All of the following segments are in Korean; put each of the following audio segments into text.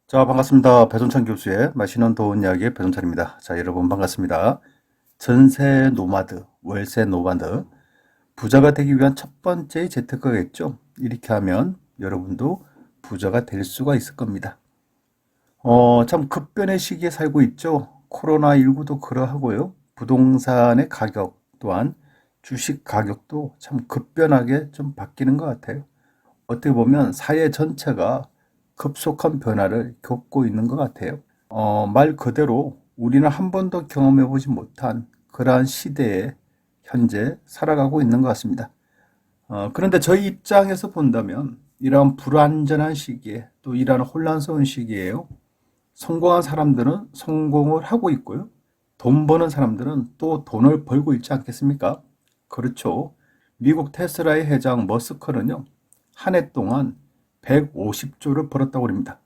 자, 반갑습니다. 배종찬 교수의 맛있는 좋은 이야기의 배종찬입니다. 자, 여러분 반갑습니다. 전세 노마드, 월세 노마드, 부자가 되기 위한 첫 번째 재테크겠죠. 이렇게 하면 여러분도 부자가 될 수가 있을 겁니다. 참 급변의 시기에 살고 있죠. 코로나19도 그러하고요. 부동산의 가격 또한 주식 가격도 참 급변하게 좀 바뀌는 것 같아요. 어떻게 보면 사회 전체가 급속한 변화를 겪고 있는 것 같아요. 말 그대로 우리는 한 번도 경험해보지 못한 그러한 시대에 현재 살아가고 있는 것 같습니다. 그런데 저희 입장에서 본다면 이러한 불안전한 시기에 또 이러한 혼란스러운 시기에요. 성공한 사람들은 성공을 하고 있고요. 돈 버는 사람들은 또 돈을 벌고 있지 않겠습니까? 그렇죠. 미국 테슬라의 회장 머스크는요, 한 해 동안 150조를 벌었다고 합니다.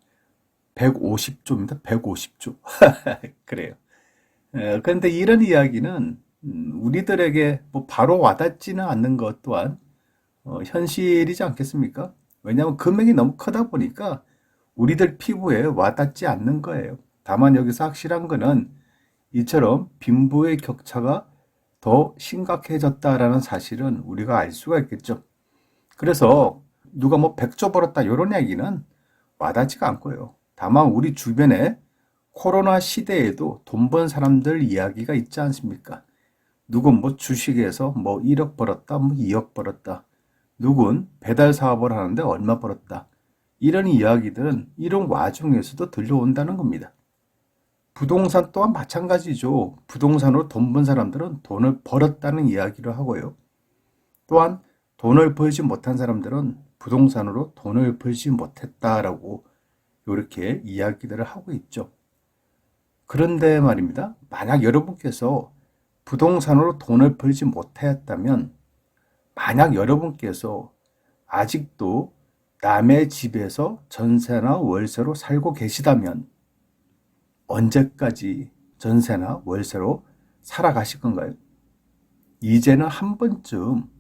150조입니다. 150조. 그래요. 그런데 이런 이야기는 우리들에게 뭐 바로 와닿지는 않는 것 또한 현실이지 않겠습니까? 왜냐하면 금액이 너무 크다 보니까 우리들 피부에 와닿지 않는 거예요. 다만 여기서 확실한 거는 이처럼 빈부의 격차가 더 심각해졌다라는 사실은 우리가 알 수가 있겠죠. 그래서 누가 뭐 100조 벌었다 이런 얘기는 와닿지가 않고요. 다만 우리 주변에 코로나 시대에도 돈 번 사람들 이야기가 있지 않습니까? 누군 뭐 주식에서 뭐 1억 벌었다, 뭐 2억 벌었다. 누군 배달 사업을 하는데 얼마 벌었다. 이런 이야기들은 이런 와중에서도 들려온다는 겁니다. 부동산 또한 마찬가지죠. 부동산으로 돈 번 사람들은 돈을 벌었다는 이야기를 하고요. 또한 돈을 벌지 못한 사람들은 부동산으로 돈을 벌지 못했다라고 이렇게 이야기들을 하고 있죠. 그런데 말입니다. 만약 여러분께서 부동산으로 돈을 벌지 못하였다면, 만약 여러분께서 아직도 남의 집에서 전세나 월세로 살고 계시다면, 언제까지 전세나 월세로 살아가실 건가요? 이제는 한 번쯤,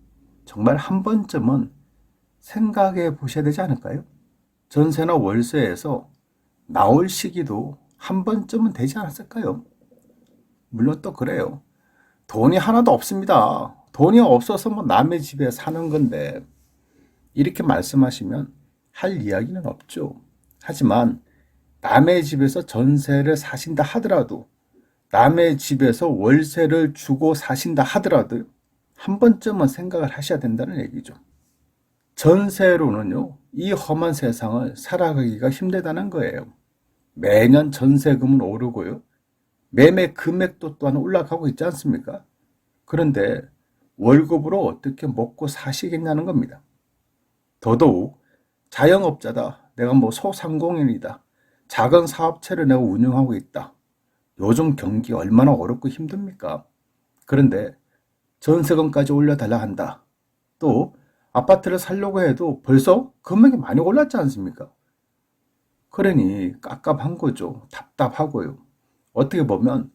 정말 한 번쯤은 생각해 보셔야 되지 않을까요? 전세나 월세에서 나올 시기도 한 번쯤은 되지 않았을까요? 물론 또 그래요. 돈이 하나도 없습니다. 돈이 없어서 뭐 남의 집에 사는 건데, 이렇게 말씀하시면 할 이야기는 없죠. 하지만 남의 집에서 전세를 사신다 하더라도, 남의 집에서 월세를 주고 사신다 하더라도 한 번쯤은 생각을 하셔야 된다는 얘기죠. 전세로는요, 이 험한 세상을 살아가기가 힘들다는 거예요. 매년 전세금은 오르고요. 매매 금액도 또한 올라가고 있지 않습니까? 그런데 월급으로 어떻게 먹고 사시겠냐는 겁니다. 더더욱 자영업자다. 내가 뭐 소상공인이다. 작은 사업체를 내가 운영하고 있다. 요즘 경기 얼마나 어렵고 힘듭니까? 그런데 전세금까지 올려달라 한다. 또 아파트를 살려고 해도 벌써 금액이 많이 올랐지 않습니까? 그러니 깝깝한 거죠. 답답하고요. 어떻게 보면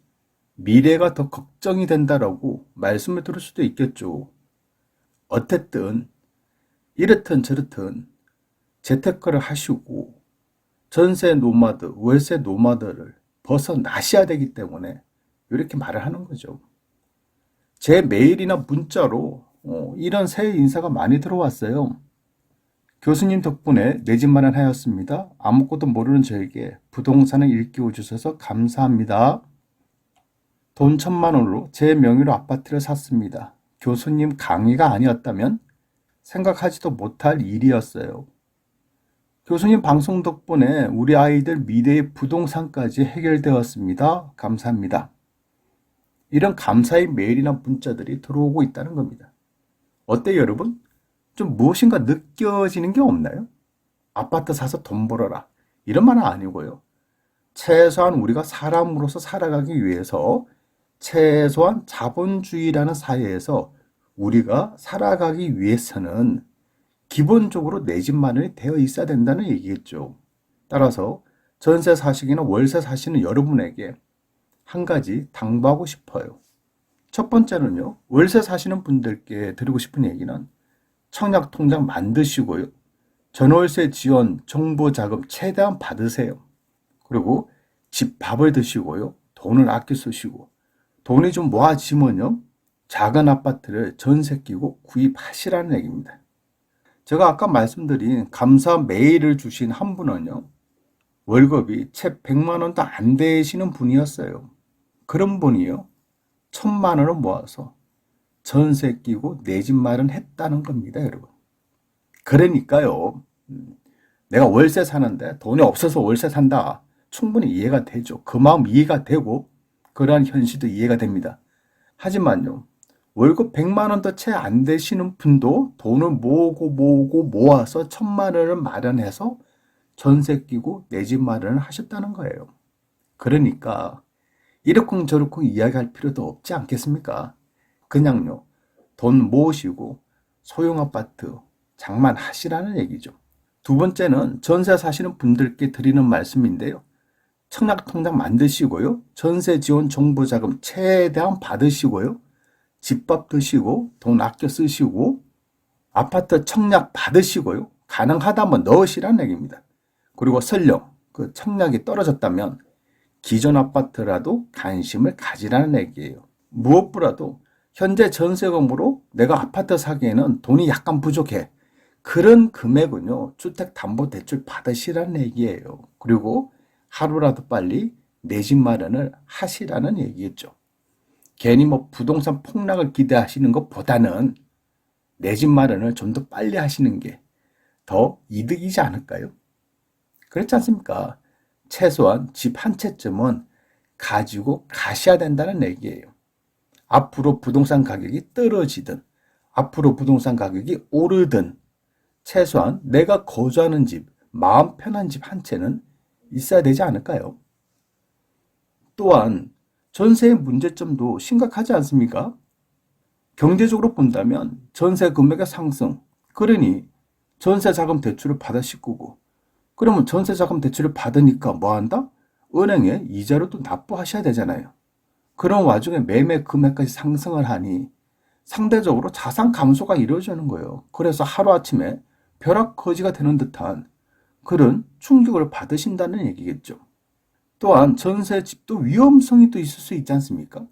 미래가 더 걱정이 된다라고 말씀을 들을 수도 있겠죠. 어쨌든 이렇든 저렇든 재테크를 하시고 전세 노마드, 월세 노마드를 벗어나셔야 되기 때문에 이렇게 말을 하는 거죠. 제 메일이나 문자로 이런 새 인사가 많이 들어왔어요. 교수님 덕분에 내 집 마련하였습니다. 아무것도 모르는 저에게 부동산을 일깨워 주셔서 감사합니다. 돈 1,000만 원으로 제 명의로 아파트를 샀습니다. 교수님 강의가 아니었다면 생각하지도 못할 일이었어요. 교수님 방송 덕분에 우리 아이들 미래의 부동산까지 해결되었습니다. 감사합니다. 이런 감사의 메일이나 문자들이 들어오고 있다는 겁니다. 어때요, 여러분? 좀 무엇인가 느껴지는 게 없나요? 아파트 사서 돈 벌어라. 이런 말은 아니고요. 최소한 우리가 사람으로서 살아가기 위해서 최소한 자본주의라는 사회에서 우리가 살아가기 위해서는 기본적으로 내 집 마련이 되어 있어야 된다는 얘기겠죠. 따라서 전세 사시기나 월세 사시는 여러분에게 한 가지 당부하고 싶어요. 첫 번째는요, 월세 사시는 분들께 드리고 싶은 얘기는 청약 통장 만드시고요. 전월세 지원 정부 자금 최대한 받으세요. 그리고 집 밥을 드시고요. 돈을 아껴 쓰시고 돈이 좀 모아지면요. 작은 아파트를 전세 끼고 구입하시라는 얘기입니다. 제가 아까 말씀드린 감사 메일을 주신 한 분은요. 월급이 채 100만 원도 안 되시는 분이었어요. 그런 분이요. 1000만 원을 모아서 전세 끼고 내 집 마련했다는 겁니다, 여러분. 그러니까요. 내가 월세 사는데 돈이 없어서 월세 산다. 충분히 이해가 되죠. 그 마음 이해가 되고 그러한 현실도 이해가 됩니다. 하지만요. 월급 100만 원도 채 안 되시는 분도 돈을 모으고 모아서 1000만 원을 마련해서 전세 끼고 내 집 마련을 하셨다는 거예요. 그러니까 이러쿵저러쿵 이야기할 필요도 없지 않겠습니까? 그냥요. 돈 모으시고 소형 아파트 장만하시라는 얘기죠. 두 번째는 전세 사시는 분들께 드리는 말씀인데요. 청약통장 만드시고요. 전세 지원 정부 자금 최대한 받으시고요. 집밥 드시고 돈 아껴 쓰시고 아파트 청약 받으시고요. 가능하다면 넣으시라는 얘기입니다. 그리고 설령 그 청약이 떨어졌다면 기존 아파트라도 관심을 가지라는 얘기예요. 무엇보다도 현재 전세금으로 내가 아파트 사기에는 돈이 약간 부족해. 그런 금액은요. 주택담보대출 받으시라는 얘기예요. 그리고 하루라도 빨리 내 집 마련을 하시라는 얘기겠죠. 괜히 뭐 부동산 폭락을 기대하시는 것보다는 내 집 마련을 좀 더 빨리 하시는 게 더 이득이지 않을까요? 그렇지 않습니까? 최소한 집 한 채쯤은 가지고 가셔야 된다는 얘기예요. 앞으로 부동산 가격이 떨어지든 앞으로 부동산 가격이 오르든 최소한 내가 거주하는 집, 마음 편한 집 한 채는 있어야 되지 않을까요? 또한 전세의 문제점도 심각하지 않습니까? 경제적으로 본다면 전세 금액의 상승, 그러니 전세 자금 대출을 받아 싣고 그러면 전세 자금 대출을 받으니까 뭐 한다? 은행에 이자를 또 납부하셔야 되잖아요. 그런 와중에 매매 금액까지 상승을 하니 상대적으로 자산 감소가 이루어지는 거예요. 그래서 하루아침에 벼락거지가 되는 듯한 그런 충격을 받으신다는 얘기겠죠. 또한 전세 집도 위험성이 또 있을 수 있지 않습니까?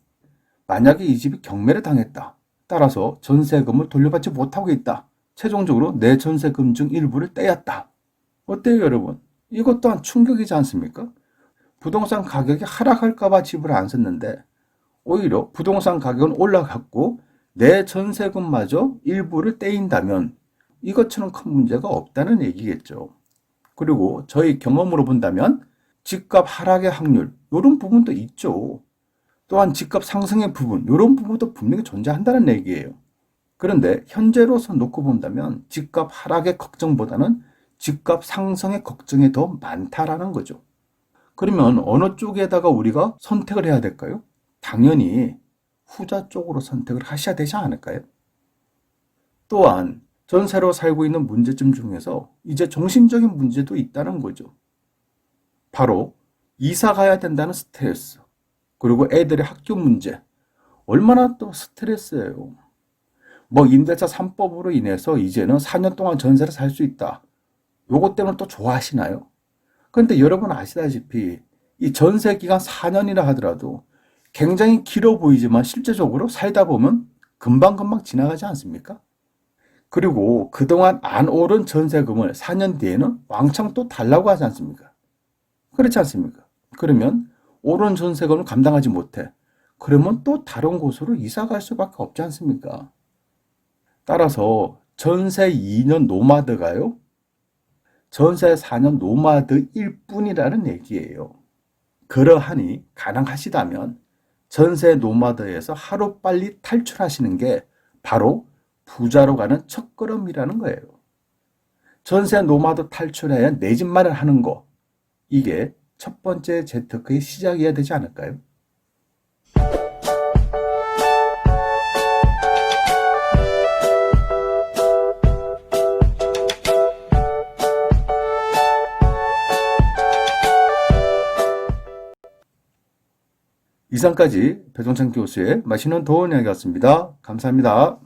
만약에 이 집이 경매를 당했다. 따라서 전세금을 돌려받지 못하고 있다. 최종적으로 내 전세금 중 일부를 떼었다. 어때요, 여러분? 이것 또한 충격이지 않습니까? 부동산 가격이 하락할까봐 집을 안 샀는데 오히려 부동산 가격은 올라갔고 내 전세금마저 일부를 떼인다면 이것처럼 큰 문제가 없다는 얘기겠죠. 그리고 저희 경험으로 본다면 집값 하락의 확률 이런 부분도 있죠. 또한 집값 상승의 부분 이런 부분도 분명히 존재한다는 얘기예요. 그런데 현재로서 놓고 본다면 집값 하락의 걱정보다는 집값 상승의 걱정이 더 많다라는 거죠. 그러면 어느 쪽에다가 우리가 선택을 해야 될까요? 당연히 후자 쪽으로 선택을 하셔야 되지 않을까요? 또한 전세로 살고 있는 문제점 중에서 이제 정신적인 문제도 있다는 거죠. 바로 이사 가야 된다는 스트레스, 그리고 애들의 학교 문제, 얼마나 또 스트레스예요. 뭐 임대차 3법으로 인해서 이제는 4년 동안 전세를 살 수 있다. 요것 때문에 또 좋아하시나요? 그런데 여러분 아시다시피 이 전세 기간 4년이라 하더라도 굉장히 길어 보이지만 실제적으로 살다 보면 금방금방 지나가지 않습니까? 그리고 그동안 안 오른 전세금을 4년 뒤에는 왕창 또 달라고 하지 않습니까? 그렇지 않습니까? 그러면 오른 전세금을 감당하지 못해. 그러면 또 다른 곳으로 이사 갈 수밖에 없지 않습니까? 따라서 전세 2년 노마드가요? 전세 4년 노마드일 뿐이라는 얘기예요. 그러하니 가능하시다면 전세 노마드에서 하루빨리 탈출하시는 게 바로 부자로 가는 첫걸음이라는 거예요. 전세 노마드 탈출해야 내 집 마련하는 거, 이게 첫 번째 재테크의 시작이어야 되지 않을까요? 이상까지 배종찬 교수의 맛있는 도움 이야기였습니다. 감사합니다.